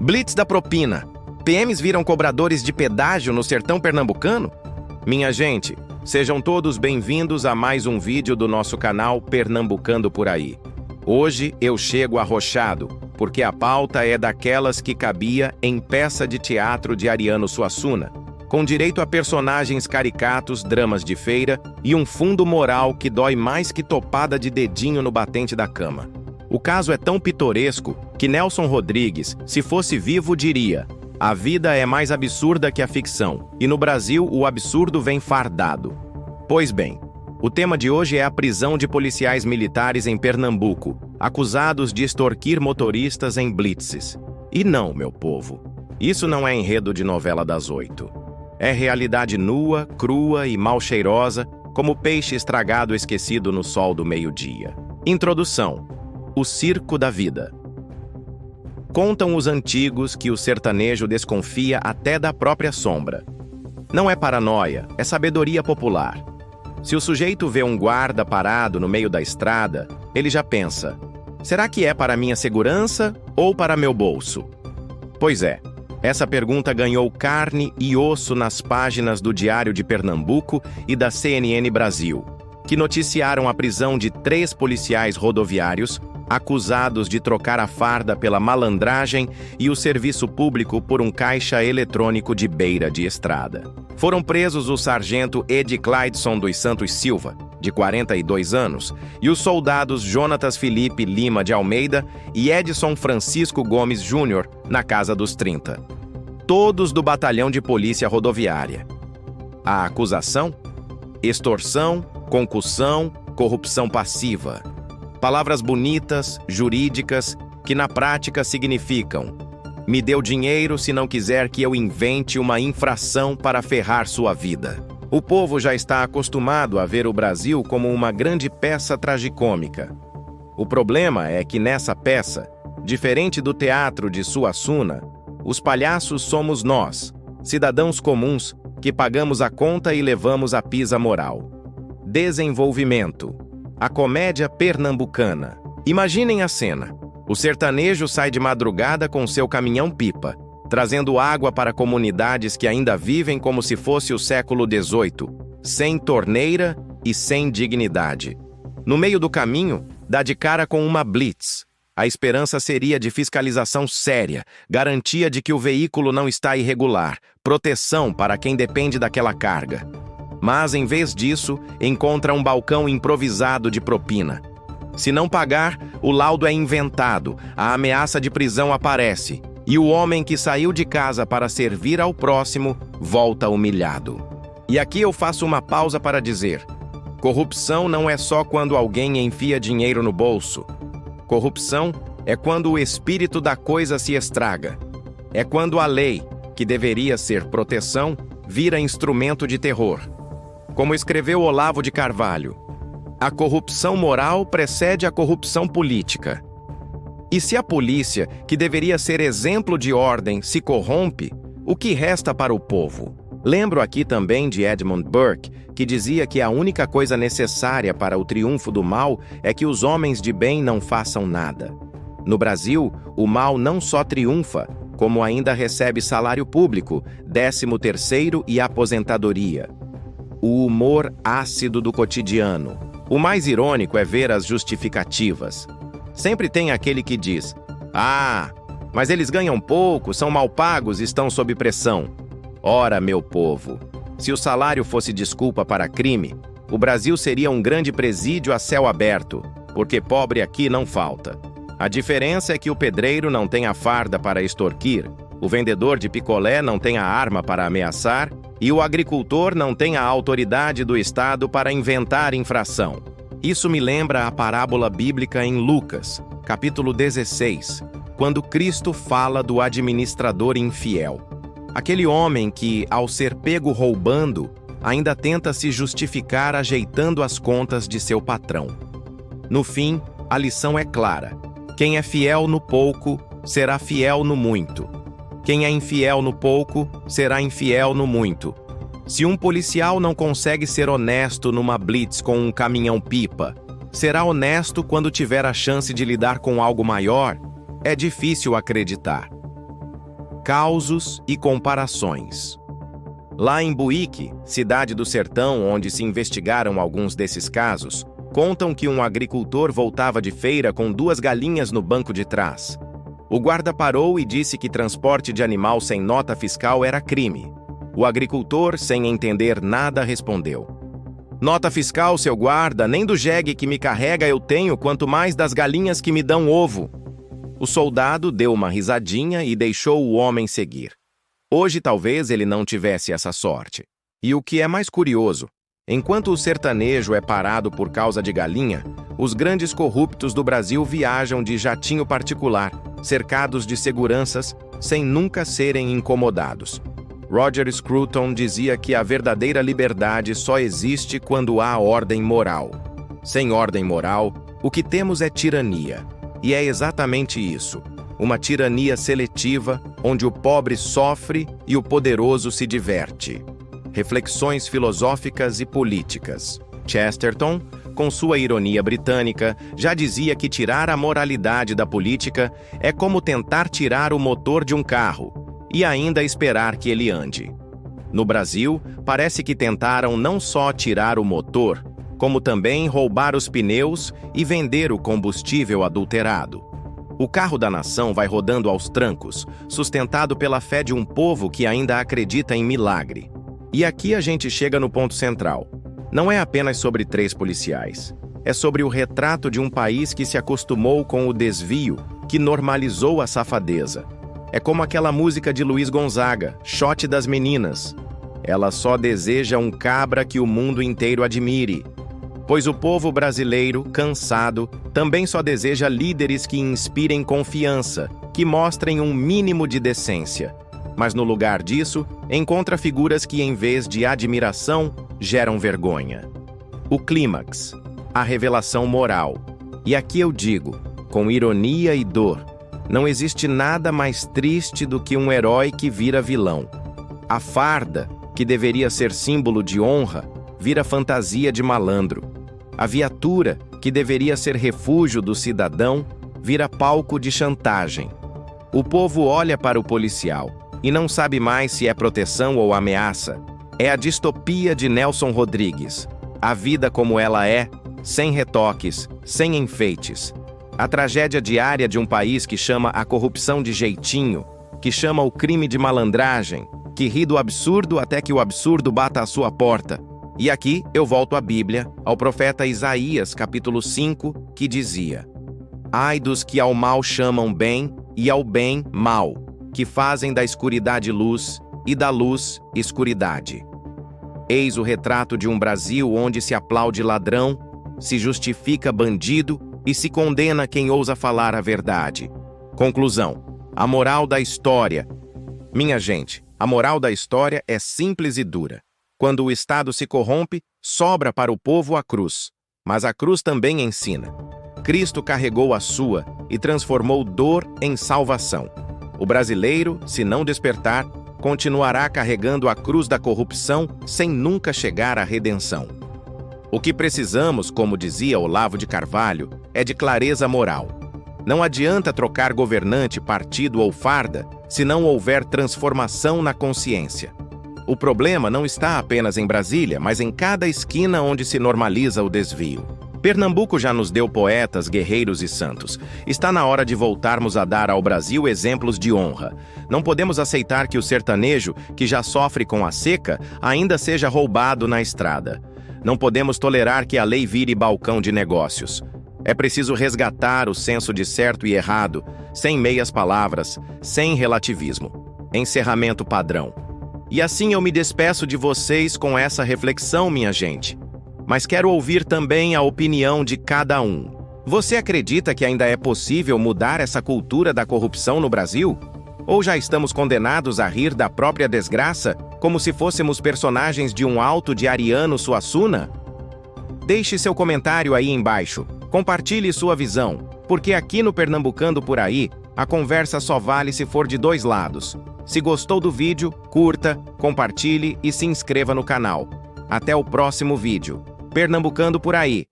Blitz da propina. PMs viram cobradores de pedágio no sertão pernambucano? Minha gente, sejam todos bem-vindos a mais um vídeo do nosso canal Pernambucando por Aí. Hoje eu chego arrochado, porque a pauta é daquelas que cabia em peça de teatro de Ariano Suassuna, com direito a personagens caricatos, dramas de feira e um fundo moral que dói mais que topada de dedinho no batente da cama. O caso é tão pitoresco que Nelson Rodrigues, se fosse vivo, diria: a vida é mais absurda que a ficção, e no Brasil o absurdo vem fardado. Pois bem, o tema de hoje é a prisão de policiais militares em Pernambuco, acusados de extorquir motoristas em blitzes. E não, meu povo, isso não é enredo de novela das 8. É realidade nua, crua e mal cheirosa, como peixe estragado esquecido no sol do meio-dia. Introdução: o circo da vida. Contam os antigos que o sertanejo desconfia até da própria sombra. Não é paranoia, é sabedoria popular. Se o sujeito vê um guarda parado no meio da estrada, ele já pensa: será que é para minha segurança ou para meu bolso? Pois é, essa pergunta ganhou carne e osso nas páginas do Diário de Pernambuco e da CNN Brasil, que noticiaram a prisão de 3 policiais rodoviários acusados de trocar a farda pela malandragem e o serviço público por um caixa eletrônico de beira de estrada. Foram presos o sargento Ed Clydeson dos Santos Silva, de 42 anos, e os soldados Jonatas Felipe Lima de Almeida e Edson Francisco Gomes Júnior, na casa dos 30. Todos do Batalhão de Polícia Rodoviária. A acusação? Extorsão, concussão, corrupção passiva. Palavras bonitas, jurídicas, que na prática significam: me deu dinheiro se não quiser que eu invente uma infração para ferrar sua vida. O povo já está acostumado a ver o Brasil como uma grande peça tragicômica. O problema é que nessa peça, diferente do teatro de Suassuna, os palhaços somos nós, cidadãos comuns, que pagamos a conta e levamos a pisa moral. Desenvolvimento. A comédia pernambucana. Imaginem a cena. O sertanejo sai de madrugada com seu caminhão-pipa, trazendo água para comunidades que ainda vivem como se fosse o século XVIII, sem torneira e sem dignidade. No meio do caminho, dá de cara com uma blitz. A esperança seria de fiscalização séria, garantia de que o veículo não está irregular, proteção para quem depende daquela carga. Mas, em vez disso, encontra um balcão improvisado de propina. Se não pagar, o laudo é inventado, a ameaça de prisão aparece, e o homem que saiu de casa para servir ao próximo volta humilhado. E aqui eu faço uma pausa para dizer: corrupção não é só quando alguém enfia dinheiro no bolso. Corrupção é quando o espírito da coisa se estraga. É quando a lei, que deveria ser proteção, vira instrumento de terror. Como escreveu Olavo de Carvalho, a corrupção moral precede a corrupção política. E se a polícia, que deveria ser exemplo de ordem, se corrompe, o que resta para o povo? Lembro aqui também de Edmund Burke, que dizia que a única coisa necessária para o triunfo do mal é que os homens de bem não façam nada. No Brasil, o mal não só triunfa, como ainda recebe salário público, 13º e aposentadoria. O humor ácido do cotidiano. O mais irônico é ver as justificativas. Sempre tem aquele que diz: ah, mas eles ganham pouco, são mal pagos e estão sob pressão. Ora, meu povo, se o salário fosse desculpa para crime, o Brasil seria um grande presídio a céu aberto, porque pobre aqui não falta. A diferença é que o pedreiro não tem a farda para extorquir, o vendedor de picolé não tem a arma para ameaçar, e o agricultor não tem a autoridade do Estado para inventar infração. Isso me lembra a parábola bíblica em Lucas, capítulo 16, quando Cristo fala do administrador infiel. Aquele homem que, ao ser pego roubando, ainda tenta se justificar ajeitando as contas de seu patrão. No fim, a lição é clara: quem é fiel no pouco, será fiel no muito. Quem é infiel no pouco, será infiel no muito. Se um policial não consegue ser honesto numa blitz com um caminhão-pipa, será honesto quando tiver a chance de lidar com algo maior? É difícil acreditar. causos e comparações. Lá em Buíque, cidade do sertão onde se investigaram alguns desses casos, contam que um agricultor voltava de feira com 2 galinhas no banco de trás. O guarda parou e disse que transporte de animal sem nota fiscal era crime. O agricultor, sem entender nada, respondeu: "Nota fiscal, seu guarda, nem do jegue que me carrega eu tenho, quanto mais das galinhas que me dão ovo." O soldado deu uma risadinha e deixou o homem seguir. Hoje talvez ele não tivesse essa sorte. E o que é mais curioso, enquanto o sertanejo é parado por causa de galinha, os grandes corruptos do Brasil viajam de jatinho particular, cercados de seguranças, sem nunca serem incomodados. Roger Scruton dizia que a verdadeira liberdade só existe quando há ordem moral. Sem ordem moral, o que temos é tirania. E é exatamente isso, uma tirania seletiva, onde o pobre sofre e o poderoso se diverte. Reflexões filosóficas e políticas. Chesterton, com sua ironia britânica, já dizia que tirar a moralidade da política é como tentar tirar o motor de um carro e ainda esperar que ele ande. No Brasil, parece que tentaram não só tirar o motor, como também roubar os pneus e vender o combustível adulterado. O carro da nação vai rodando aos trancos, sustentado pela fé de um povo que ainda acredita em milagre. E aqui a gente chega no ponto central. Não é apenas sobre 3 policiais. É sobre o retrato de um país que se acostumou com o desvio, que normalizou a safadeza. É como aquela música de Luiz Gonzaga, Shot das Meninas. Ela só deseja um cabra que o mundo inteiro admire. Pois o povo brasileiro, cansado, também só deseja líderes que inspirem confiança, que mostrem um mínimo de decência. Mas no lugar disso, encontra figuras que, em vez de admiração, geram vergonha. O clímax, a revelação moral. E aqui eu digo, com ironia e dor, não existe nada mais triste do que um herói que vira vilão. A farda, que deveria ser símbolo de honra, vira fantasia de malandro. A viatura, que deveria ser refúgio do cidadão, vira palco de chantagem. O povo olha para o policial e não sabe mais se é proteção ou ameaça. É a distopia de Nelson Rodrigues. A vida como ela é, sem retoques, sem enfeites. A tragédia diária de um país que chama a corrupção de jeitinho, que chama o crime de malandragem, que ri do absurdo até que o absurdo bata à sua porta. E aqui eu volto à Bíblia, ao profeta Isaías, capítulo 5, que dizia: "Ai dos que ao mal chamam bem e ao bem mal, que fazem da escuridade luz e da luz escuridade." Eis o retrato de um Brasil onde se aplaude ladrão, se justifica bandido e se condena quem ousa falar a verdade. Conclusão: a moral da história. Minha gente, a moral da história é simples e dura. Quando o Estado se corrompe, sobra para o povo a cruz. Mas a cruz também ensina. Cristo carregou a sua e transformou dor em salvação. O brasileiro, se não despertar, continuará carregando a cruz da corrupção sem nunca chegar à redenção. O que precisamos, como dizia Olavo de Carvalho, é de clareza moral. Não adianta trocar governante, partido ou farda se não houver transformação na consciência. O problema não está apenas em Brasília, mas em cada esquina onde se normaliza o desvio. Pernambuco já nos deu poetas, guerreiros e santos. Está na hora de voltarmos a dar ao Brasil exemplos de honra. Não podemos aceitar que o sertanejo, que já sofre com a seca, ainda seja roubado na estrada. Não podemos tolerar que a lei vire balcão de negócios. É preciso resgatar o senso de certo e errado, sem meias palavras, sem relativismo. Encerramento padrão. E assim eu me despeço de vocês com essa reflexão, minha gente. Mas quero ouvir também a opinião de cada um. Você acredita que ainda é possível mudar essa cultura da corrupção no Brasil? Ou já estamos condenados a rir da própria desgraça, como se fôssemos personagens de um alto de Ariano Suassuna? Deixe seu comentário aí embaixo. Compartilhe sua visão, porque aqui no Pernambucando por Aí, a conversa só vale se for de 2 lados. Se gostou do vídeo, curta, compartilhe e se inscreva no canal. Até o próximo vídeo. Pernambucando por Aí.